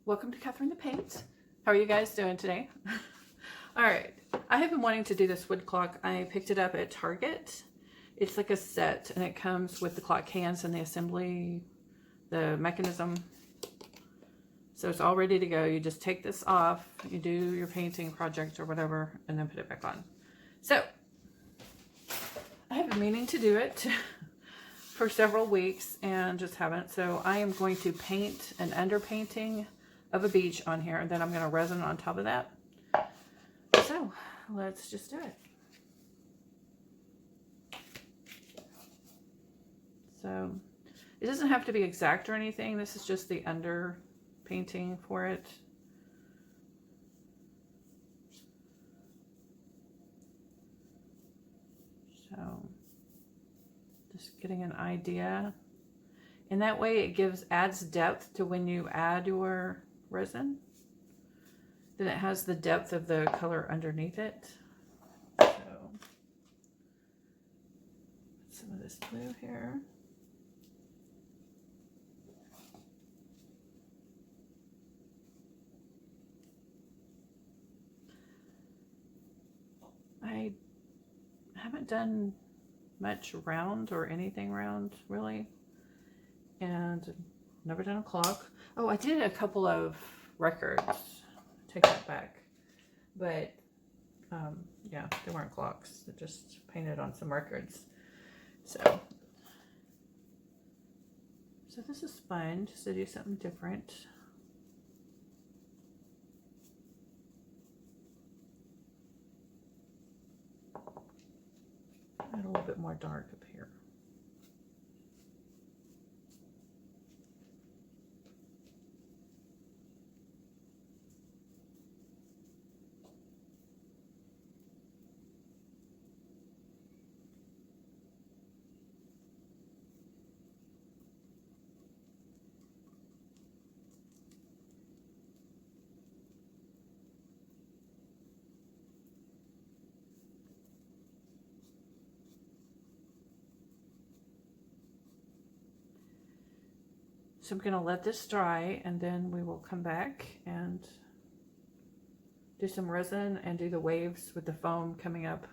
Welcome to Catherine the Paint. How are you guys doing today? All right, I have been wanting to do this wood clock. I picked it up at Target. It's like a set and it comes with the clock hands and the assembly, the mechanism. So it's all ready to go. You just take this off, you do your painting project or whatever, and then put it back on. So I have been meaning to do it for several weeks and just haven't. So I am going to paint an underpainting of a beach on here, and then I'm going to resin on top of that. So let's just do it. So it doesn't have to be exact or anything. This is just the under painting for it. So just getting an idea. And that way it adds depth to when you add your resin. Then it has the depth of the color underneath it. So some of this blue here. I haven't done much round or anything round really, and never done a clock. Oh, I did a couple of records. Take that back, but yeah, they weren't clocks. They just painted on some records. So this is fun just to do something different. Add a little bit more dark up here. So I'm going to let this dry, and then we will come back and do some resin and do the waves with the foam coming up,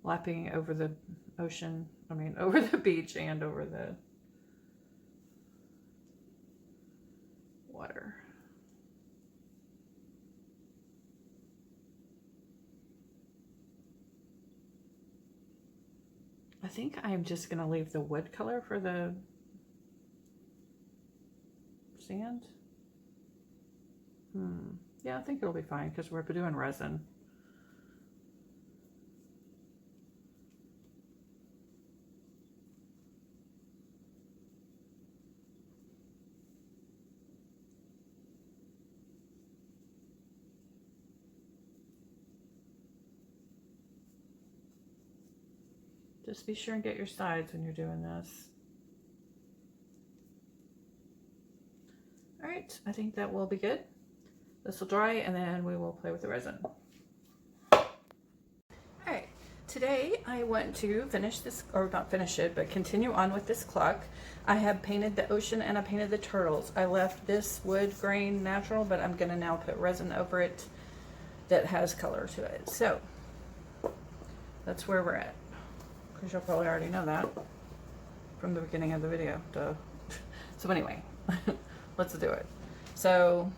lapping over the ocean, over the beach and over the water. I think I'm just going to leave the wood color for the sand. Yeah, I think it'll be fine because we're doing resin. Just be sure and get your sides when you're doing this. All right, I think that will be good. This will dry and then we will play with the resin. All right, today I want to finish this, or not finish it, but continue on with this clock. I have painted the ocean and I painted the turtles. I left this wood grain natural, but I'm gonna now put resin over it that has color to it. So that's where we're at, because you'll probably already know that from the beginning of the video, duh. So anyway, let's do it. So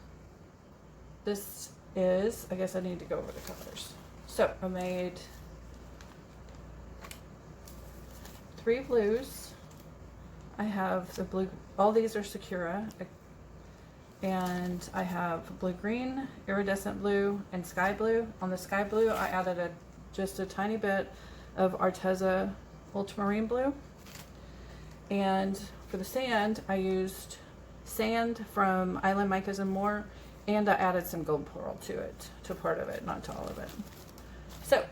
this is, I guess I need to go over the colors. So I made 3 blues. I have the blue, all these are Sakura, and I have blue green, iridescent blue, and sky blue. On the sky blue I added just a tiny bit of Arteza ultramarine blue. And for the sand I used sand from Island Micas and More, and I added some gold pearl to it, to part of it, not to all of it. So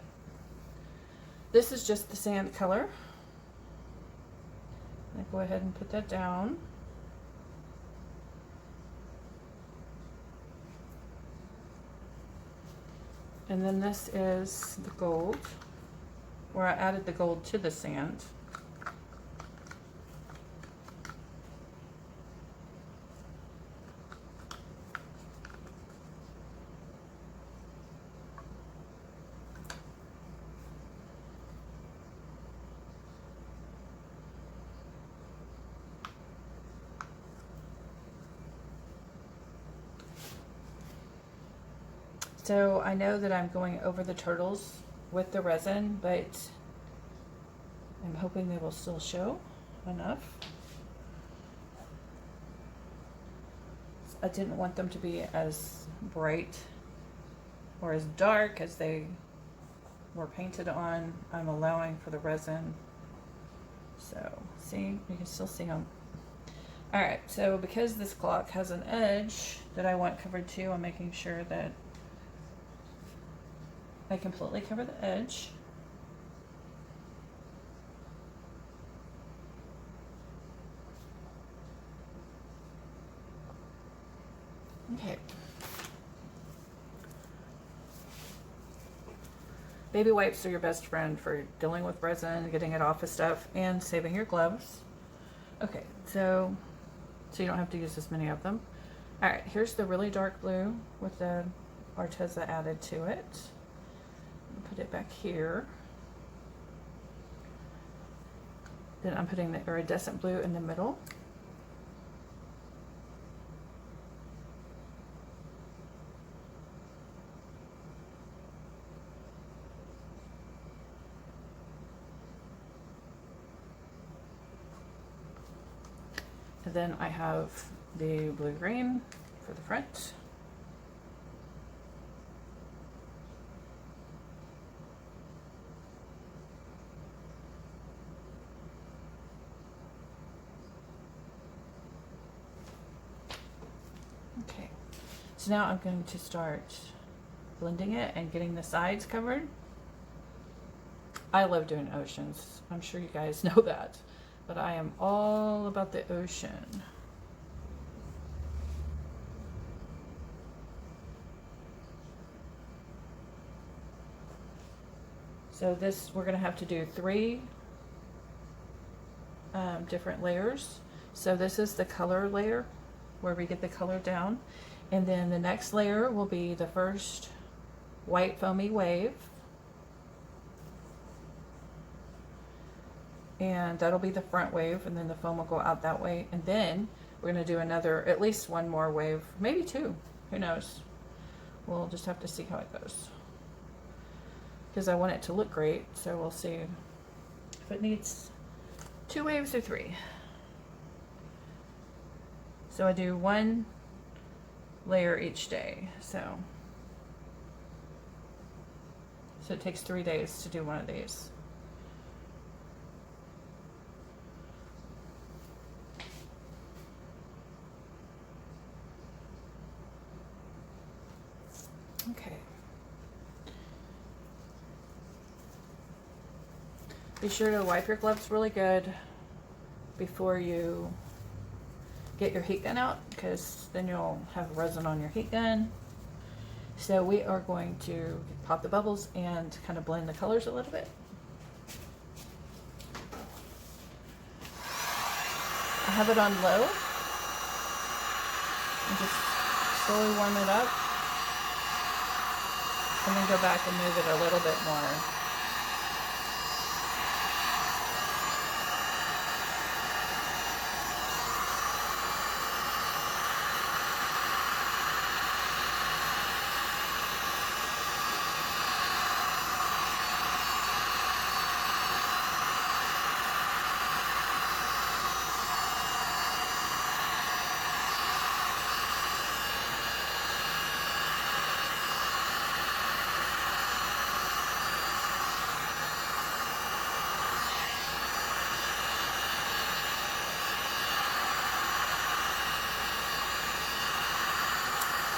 this is just the sand color. I'll go ahead and put that down. And then this is the gold, where I added the gold to the sand. So I know that I'm going over the turtles with the resin, but I'm hoping they will still show enough. I didn't want them to be as bright or as dark as they were painted on. I'm allowing for the resin. So see, you can still see them. All right, so because this clock has an edge that I want covered too, I'm making sure that I completely cover the edge. Okay. Baby wipes are your best friend for dealing with resin, getting it off of stuff, and saving your gloves. Okay, so you don't have to use as many of them. All right, here's the really dark blue with the Arteza added to it. Put it back here. Then I'm putting the iridescent blue in the middle. And then I have the blue-green for the front. Okay, so now I'm going to start blending it and getting the sides covered. I love doing oceans. I'm sure you guys know that. But I am all about the ocean. So this, we're gonna have to do 3 different layers. So this is the color layer where we get the color down. And then the next layer will be the first white foamy wave. And that'll be the front wave, and then the foam will go out that way. And then we're going to do another, at least one more wave, maybe 2, who knows. We'll just have to see how it goes, because I want it to look great. So we'll see if it needs 2 waves or 3. So I do 1 layer each day, so it takes 3 days to do one of these. Okay. Be sure to wipe your gloves really good before you get your heat gun out, because then you'll have resin on your heat gun. So we are going to pop the bubbles and kind of blend the colors a little bit. I have it on low and just slowly warm it up, and then go back and move it a little bit more.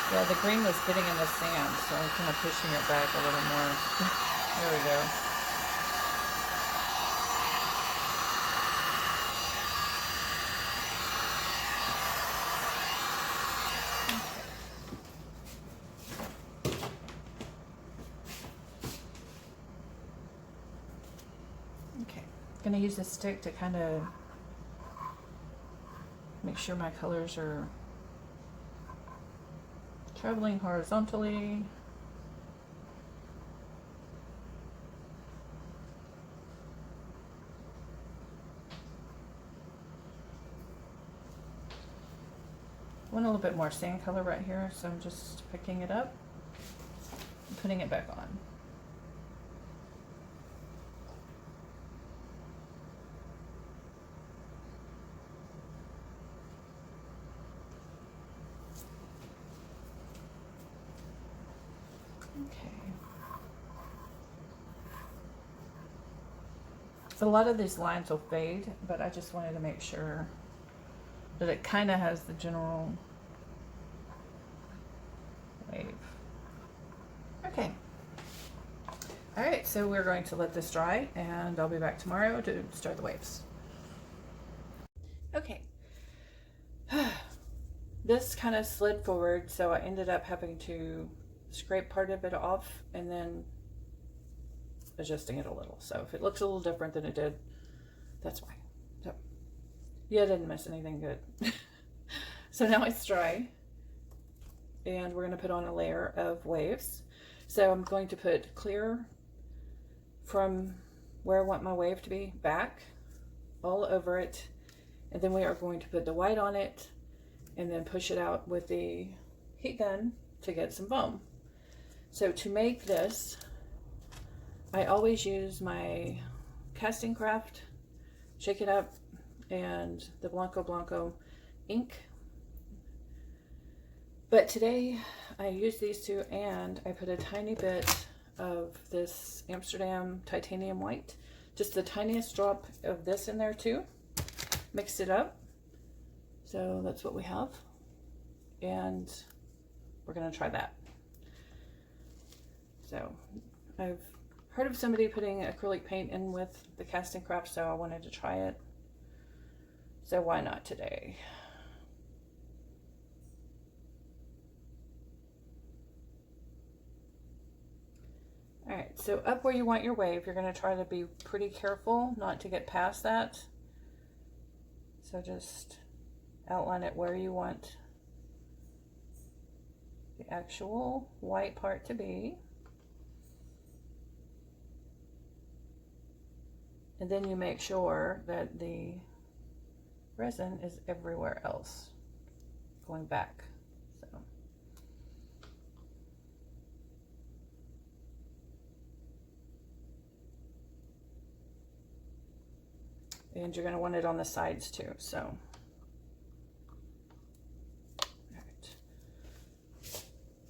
Yeah, the green was getting in the sand, so I'm kind of pushing it back a little more. There we go. Okay, I'm going to use this stick to kind of make sure my colors are traveling horizontally. I want a little bit more sand color right here, so I'm just picking it up. putting it back on. Okay. So a lot of these lines will fade, but I just wanted to make sure that it kind of has the general wave. Okay. All right, so we're going to let this dry, and I'll be back tomorrow to start the waves. Okay. This kind of slid forward, so I ended up having to scrape part of it off and then adjusting it a little. So if it looks a little different than it did, that's why. So yeah, I didn't miss anything good. So now it's dry, and we're going to put on a layer of waves. So I'm going to put clear from where I want my wave to be back all over it, and then we are going to put the white on it and then push it out with the heat gun to get some foam. So to make this, I always use my Castin Craft, Shake It Up, and the Blanco ink. But today I used these two, and I put a tiny bit of this Amsterdam titanium white, just the tiniest drop of this in there too. Mixed it up. So that's what we have, and we're gonna try that. So I've heard of somebody putting acrylic paint in with the Castin Craft, so I wanted to try it. So why not today? All right, so up where you want your wave, you're going to try to be pretty careful not to get past that. So just outline it where you want the actual white part to be. And then you make sure that the resin is everywhere else, going back. So. And you're going to want it on the sides too, so. All right.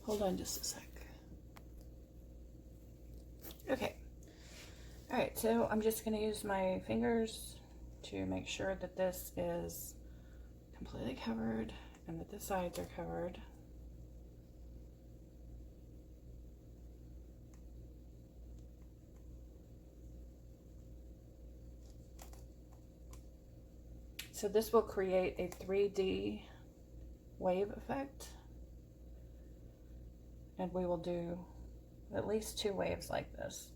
Hold on just a sec. Okay. All right, so I'm just going to use my fingers to make sure that this is completely covered and that the sides are covered. So this will create a 3D wave effect, and we will do at least 2 waves like this.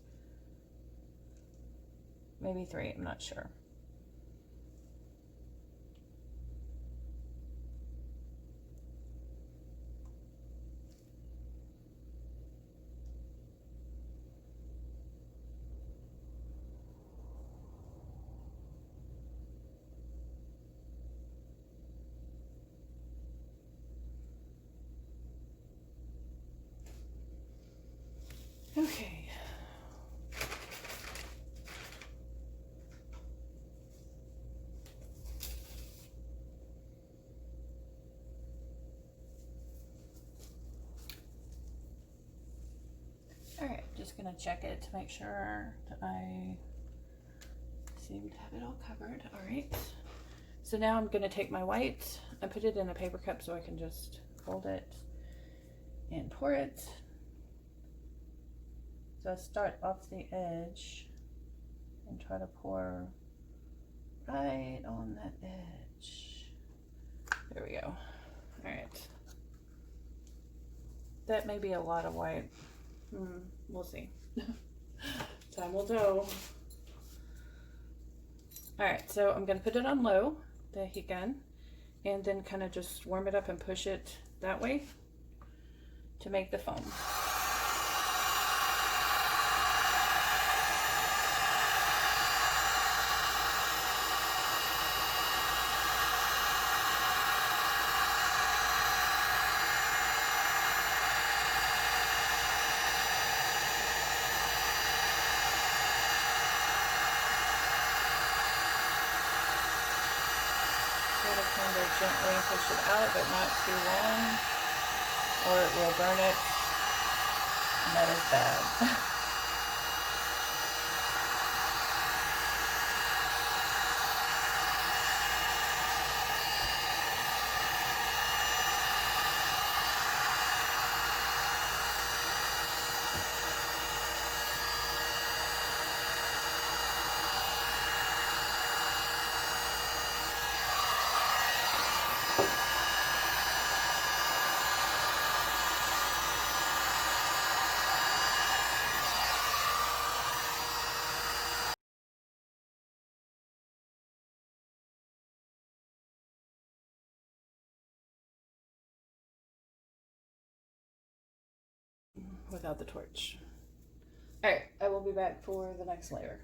Maybe 3, I'm not sure. Okay. All right, just gonna check it to make sure that I seem to have it all covered. All right. So now I'm gonna take my white and put it in a paper cup so I can just hold it and pour it. So I start off the edge and try to pour right on that edge. There we go. All right. That may be a lot of white. We'll see. Time will tell. All right, so I'm gonna put it on low, the heat gun, and then kind of just warm it up and push it that way to make the foam. kind of gently push it out, but not too long, or it will burn it, and that is bad. Without the torch. All right, I will be back for the next layer.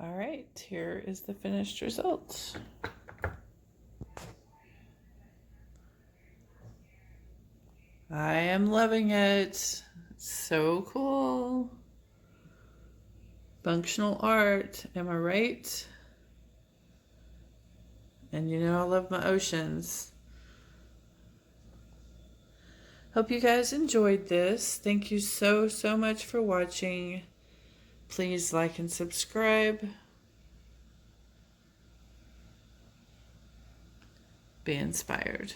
All right, here is the finished result. I am loving it. So cool. Functional art, am I right? And you know I love my oceans. Hope you guys enjoyed this. Thank you so much for watching. Please like and subscribe. Be inspired.